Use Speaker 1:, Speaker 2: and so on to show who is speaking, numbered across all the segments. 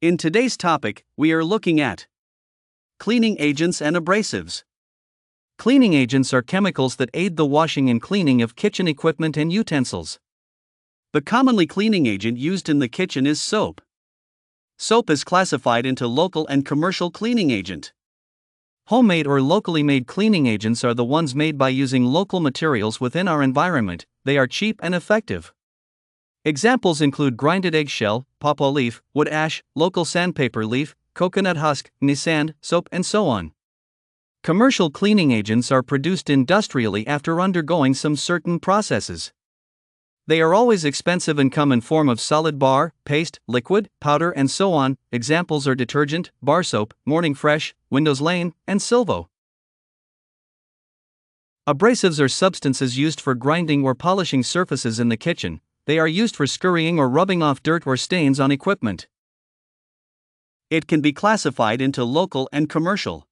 Speaker 1: In today's topic, we are looking at cleaning agents and abrasives. Cleaning agents are chemicals that aid the washing and cleaning of kitchen equipment and utensils. The commonly cleaning agent used in the kitchen is soap. Soap is classified into local and commercial cleaning agent. Homemade or locally made cleaning agents are the ones made by using local materials within our environment. They are cheap and effective. Examples include grinded eggshell, pawpaw leaf, wood ash, local sandpaper leaf, coconut husk, sand, soap, and so on. Commercial cleaning agents are produced industrially after undergoing some certain processes. They are always expensive and come in form of solid bar, paste, liquid, powder, and so on. Examples are Detergent, bar soap, Morning Fresh, Windows Lane, and Silvo. Abrasives are substances used for grinding or polishing surfaces in the kitchen. They are used for scurrying or rubbing off dirt or stains on equipment. It can be classified into local and commercial.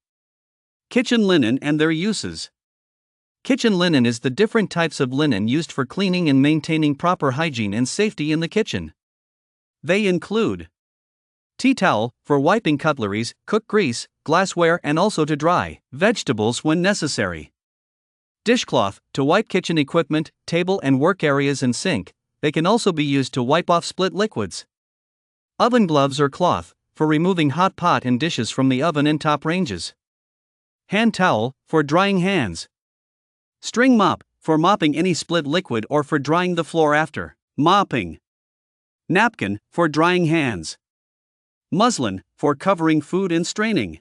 Speaker 1: Kitchen linen and their uses. Kitchen linen is the different types of linen used for cleaning and maintaining proper hygiene and safety in the kitchen. They include tea towel, for wiping cutleries, cook grease, glassware, and also to dry vegetables when necessary. Dishcloth, to wipe kitchen equipment, table and work areas and sink. They can also be used to wipe off split liquids. Oven gloves or cloth, for removing hot pot and dishes from the oven and top ranges. Hand towel, for drying hands. String mop, for mopping any split liquid or for drying the floor after mopping. Napkin, for drying hands. Muslin, for covering food and straining.